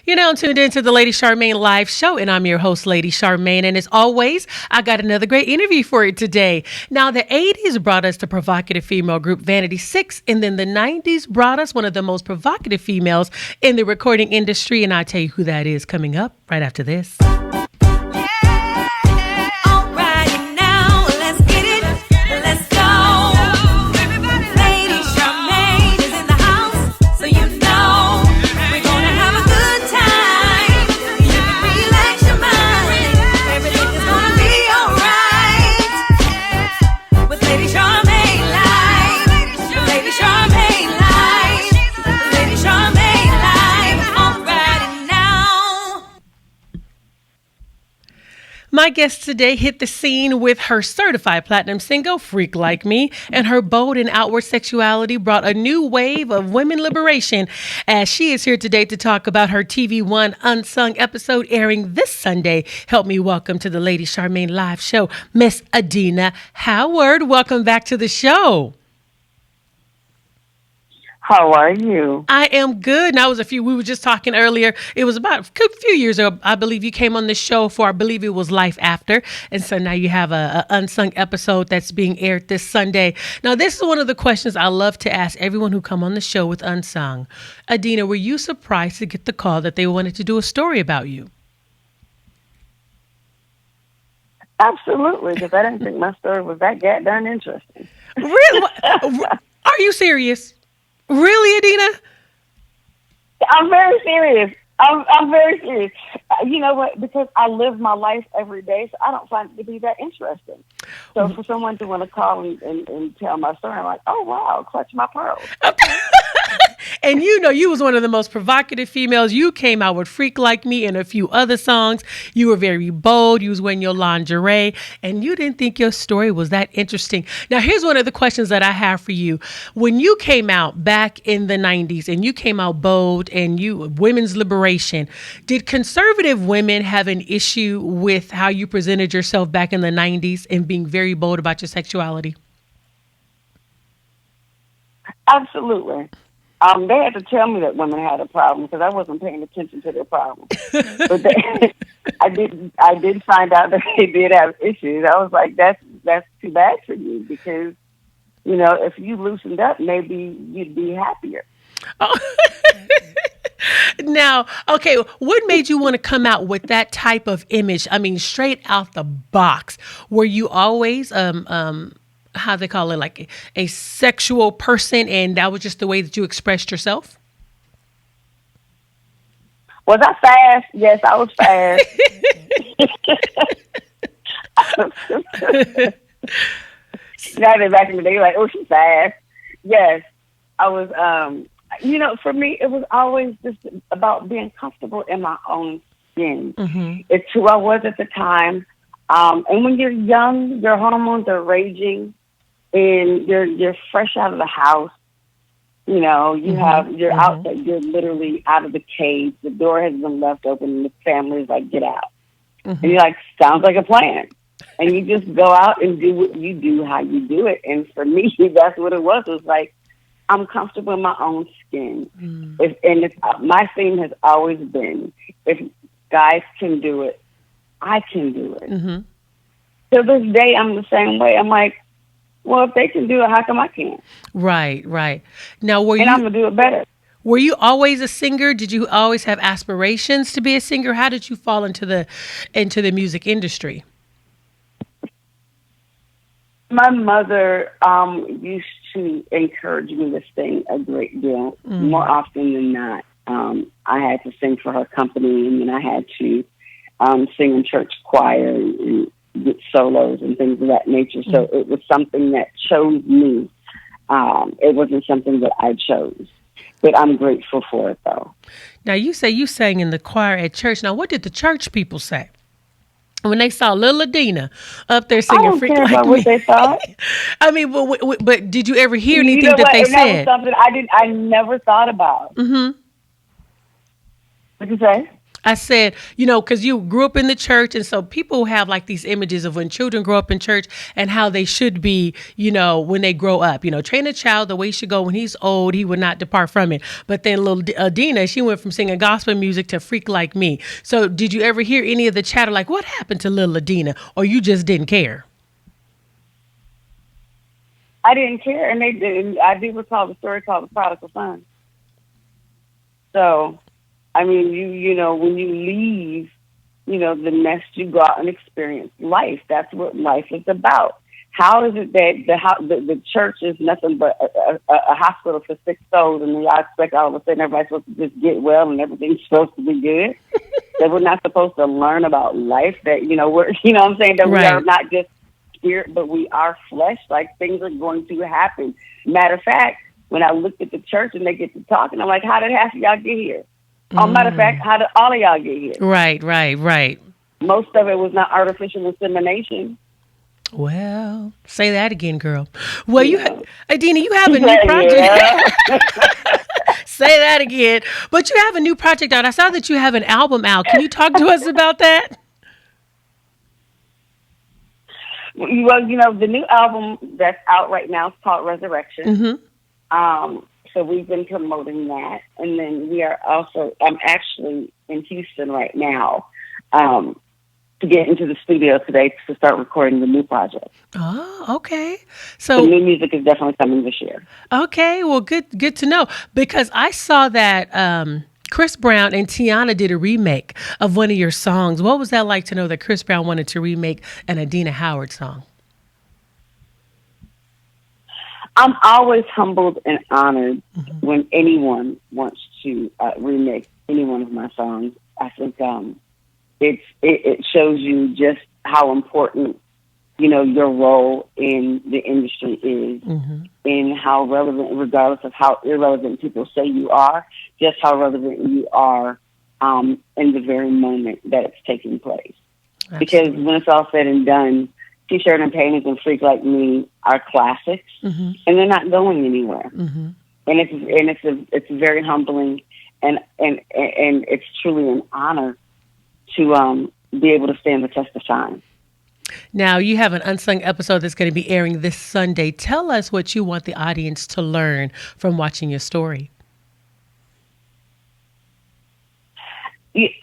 You know, I'm tuned into the Lady Charmaine live show, and I'm your host, Lady Charmaine. And as always, I got another great interview for you today. Now, the 80s brought us the provocative female group Vanity Six, and then the 90s brought us one of the most provocative females in the recording industry. And I'll tell you who that is coming up right after this. My guest today hit the scene with her certified platinum single, Freak Like Me, and her bold and outward sexuality brought a new wave of women liberation as she is here today to talk about her TV One Unsung episode airing this Sunday. Help me welcome to the Lady Charmaine live show, Miss Adina Howard. Welcome back to the show. How are you? I am good. Now, we were just talking earlier. It was about a few years ago, I believe you came on the show for, I believe it was Life After. And so now you have a unsung episode that's being aired this Sunday. Now, this is one of the questions I love to ask everyone who come on the show with Unsung. Adina, were you surprised to get the call that they wanted to do a story about you? Absolutely, because I didn't think my story was that goddamn interesting. Really? Are you serious? Really, Adina? I'm very serious. I'm very serious. You know what? Because I live my life every day, so I don't find it to be that interesting. So for someone to want to call and tell my story, I'm like, oh, wow, clutch my pearls. And you know, you was one of the most provocative females. You came out with Freak Like Me and a few other songs. You were very bold. You was wearing your lingerie, and you didn't think your story was that interesting. Now, here's one of the questions that I have for you. When you came out back in the 90s and you came out bold and women's liberation, did conservative women have an issue with how you presented yourself back in the 90s and being very bold about your sexuality? Absolutely. They had to tell me that women had a problem because I wasn't paying attention to their problems. But I did find out that they did have issues. I was like, that's too bad for you because, you know, if you loosened up, maybe you'd be happier. Oh. Now, okay, what made you want to come out with that type of image? I mean, straight out the box. Were you always how they call it, like a sexual person, and that was just the way that you expressed yourself? Was I fast? Yes, I was fast. Now back in the day, like, oh, she's fast. Yes, I was. You know, for me, it was always just about being comfortable in my own skin. Mm-hmm. It's who I was at the time. And when you're young, your hormones are raging. And you're fresh out of the house, you know, you're out there, you're literally out of the cage. The door has been left open and the family's like, get out. Mm-hmm. And you're like, sounds like a plan. And you just go out and do what you do, how you do it. And for me, that's what it was. It was like, I'm comfortable in my own skin. Mm. My theme has always been, if guys can do it, I can do it. Mm-hmm. To this day, I'm the same way. I'm like, well, if they can do it, how come I can't? Right. Now, I'm going to do it better. Were you always a singer? Did you always have aspirations to be a singer? How did you fall into the music industry? My mother used to encourage me to sing a great deal. More often than not. I had to sing for her company, and then I had to sing in church choir and get solos and things of that nature. So it was something that chose me. It wasn't something that I chose. But I'm grateful for it, though. Now, you say you sang in the choir at church. Now, what did the church people say when they saw little Adina up there singing Freak Like Me? I don't care about what they thought. I mean, but did you ever hear anything that they said? That was something I never thought about. Mm-hmm. What'd you say? I said, because you grew up in the church, and so people have like these images of when children grow up in church and how they should be, when they grow up. Train a child the way he should go. When he's old, he would not depart from it. But then little Adina, she went from singing gospel music to Freak Like Me. So did you ever hear any of the chatter like, what happened to little Adina? Or you just didn't care? I didn't care, and I do recall the story called the prodigal son. So, I mean, when you leave, the nest, you go out and experience life. That's what life is about. How is it that the church is nothing but a hospital for sick souls, and y'all expect all of a sudden everybody's supposed to just get well and everything's supposed to be good? That we're not supposed to learn about life. That we're what I'm saying, that right. We are not just spirit, but we are flesh. Like, things are going to happen. Matter of fact, when I looked at the church and they get to talking, I'm like, how did half of y'all get here? Matter of fact, how did all of y'all get here? Right. Most of it was not artificial insemination. Well, say that again, girl. Well, Adina, you have a new project. Say that again. But you have a new project out. I saw that you have an album out. Can you talk to us about that? Well, the new album that's out right now is called Resurrection. Mm-hmm. So we've been promoting that. And then I'm actually in Houston right now to get into the studio today to start recording the new project. Oh, okay. So the new music is definitely coming this year. Okay, well, good to know. Because I saw that Chris Brown and Tiana did a remake of one of your songs. What was that like to know that Chris Brown wanted to remake an Adina Howard song? I'm always humbled and honored when anyone wants to remake any one of my songs. I think it shows you just how important your role in the industry is, and how relevant, regardless of how irrelevant people say you are, just how relevant you are in the very moment that it's taking place. Absolutely. Because when it's all said and done, T-shirt and paintings and Freak Like Me are classics, and they're not going anywhere. And it's very humbling, and it's truly an honor to be able to stand the test of time. Now, you have an unsung episode that's going to be airing this Sunday. Tell us what you want the audience to learn from watching your story.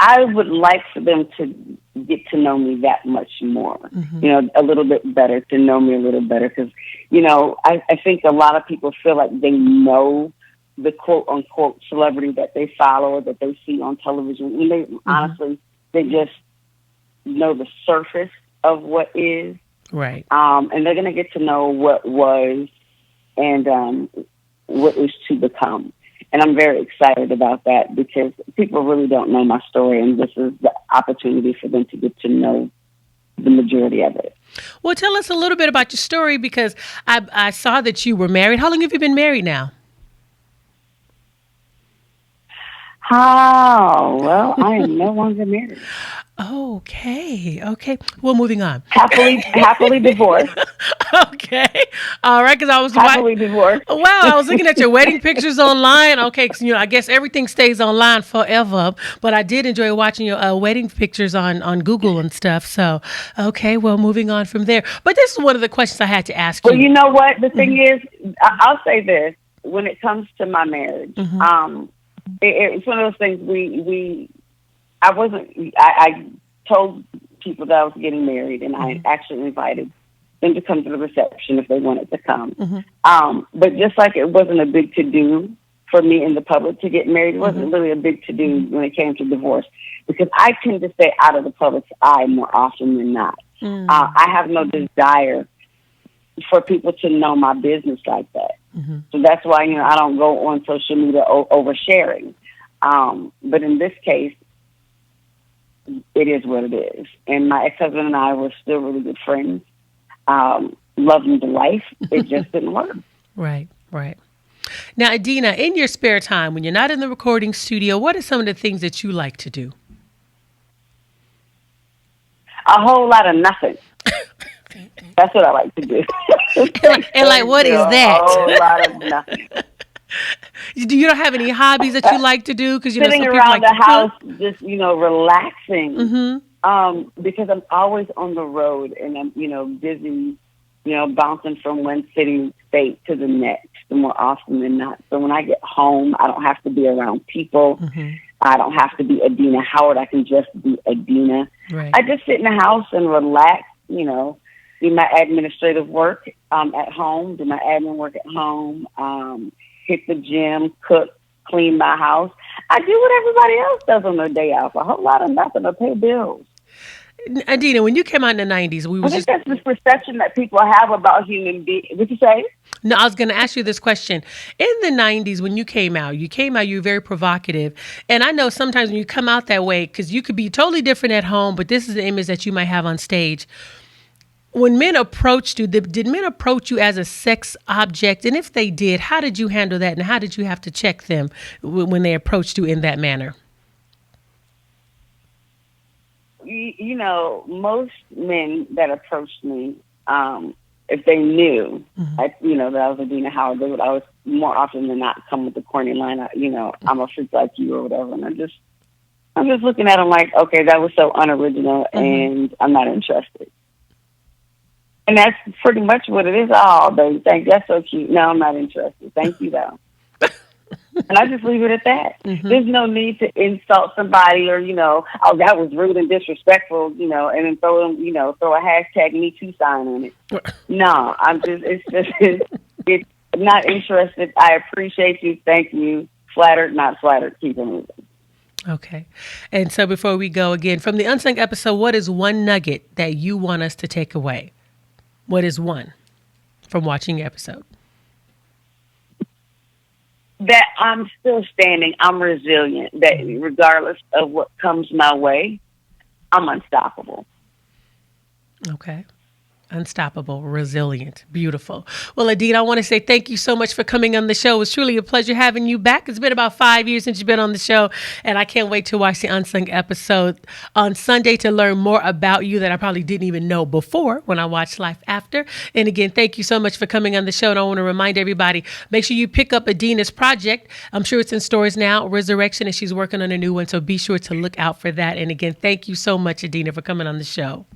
I would like for them to get to know me that much more, a little bit better, to know me a little better. Because, I think a lot of people feel like they know the quote unquote celebrity that they follow or that they see on television. And they honestly, they just know the surface of what is. Right. And they're going to get to know what was and what is to become. And I'm very excited about that because people really don't know my story, and this is the opportunity for them to get to know the majority of it. Well, tell us a little bit about your story, because I saw that you were married. How long have you been married now? Oh, well, I am no longer married. Okay. Well, moving on. Happily divorced. Okay. All right. Because I was happily divorced. Wow. I was looking at your wedding pictures online. Okay. Cause, I guess everything stays online forever. But I did enjoy watching your wedding pictures on Google and stuff. So, okay. Well, moving on from there. But this is one of the questions I had to ask you. Well, you know what? The thing is, I'll say this. When it comes to my marriage, it's one of those things I told people that I was getting married, and I actually invited them to come to the reception if they wanted to come. But just like it wasn't a big to-do for me in the public to get married, it wasn't really a big to-do when it came to divorce, because I tend to stay out of the public's eye more often than not. I have no desire for people to know my business like that. So that's why, I don't go on social media oversharing. But in this case, it is what it is. And my ex-husband and I were still really good friends. Loved him to life. It just didn't work. Right. Now, Adina, in your spare time, when you're not in the recording studio, what are some of the things that you like to do? A whole lot of nothing. That's what I like to do. and what is that? A whole lot of nothing. Do you don't have any hobbies that you like to do? Because Sitting some people around like the to house, cook. just relaxing. Mm-hmm. Because I'm always on the road and I'm busy, bouncing from one city, state to the next more often than not. So when I get home, I don't have to be around people. Mm-hmm. I don't have to be Adina Howard. I can just be Adina. Right. I just sit in the house and relax, do my administrative work at home, do my admin work at home, hit the gym, cook, clean my house. I do what everybody else does on their day off. A whole lot of nothing to pay bills. Adina, when you came out in the 90s, I think that's the perception that people have about human beings. What you say? No, I was going to ask you this question. In the 90s, when you came out, you were very provocative. And I know sometimes when you come out that way, because you could be totally different at home, but this is the image that you might have on stage. When men approached you, did men approach you as a sex object? And if they did, how did you handle that? And how did you have to check them when they approached you in that manner? Most men that approached me, if they knew, that I was Adina Howard, they would always, more often than not, come with the corny line, I'm a freak like you or whatever. And I'm just looking at them like, okay, that was so unoriginal, and I'm not interested. And that's pretty much what it is. Oh, baby, thank you. That's so cute. No, I'm not interested. Thank you, though. And I just leave it at that. Mm-hmm. There's no need to insult somebody or, oh, that was rude and disrespectful, and then throw a hashtag #MeToo sign on it. No, it's not interested. I appreciate you. Thank you. Flattered, not flattered. Keep it moving. Okay. And so before we go again, from the Unsung episode, what is one nugget that you want us to take away? What is one from watching the episode? That I'm still standing. I'm resilient. That regardless of what comes my way, I'm unstoppable. Okay. Unstoppable, resilient, beautiful. Well, Adina, I want to say thank you so much for coming on the show. It was truly a pleasure having you back. It's been about 5 years since you've been on the show, and I can't wait to watch the Unsung episode on Sunday to learn more about you that I probably didn't even know before when I watched Life After. And again, thank you so much for coming on the show. And I want to remind everybody, make sure you pick up Adina's project. I'm sure it's in stores now, Resurrection, and she's working on a new one, so be sure to look out for that. And again, thank you so much, Adina, for coming on the show.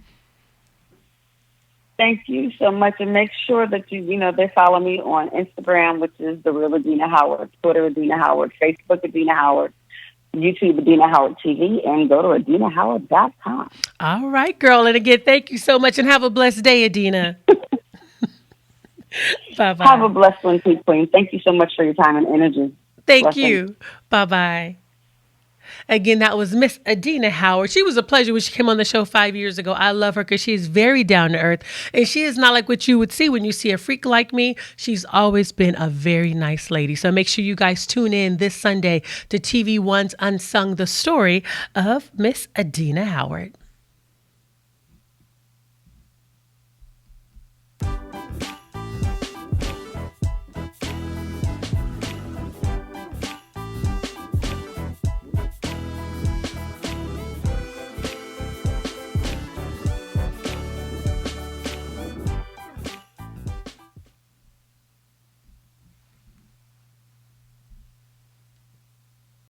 Thank you so much, and make sure that they follow me on Instagram, which is The Real Adina Howard, Twitter Adina Howard, Facebook Adina Howard, YouTube Adina Howard TV, and go to AdinaHoward.com. All right, girl. And again, thank you so much, and have a blessed day, Adina. Bye-bye. Have a blessed one, Queen. Thank you so much for your time and energy. Thank you. Bye-bye. Again, that was Miss Adina Howard. She was a pleasure when she came on the show 5 years ago. I love her because she is very down to earth. And she is not like what you would see when you see a freak like me. She's always been a very nice lady. So make sure you guys tune in this Sunday to TV One's Unsung, the story of Miss Adina Howard.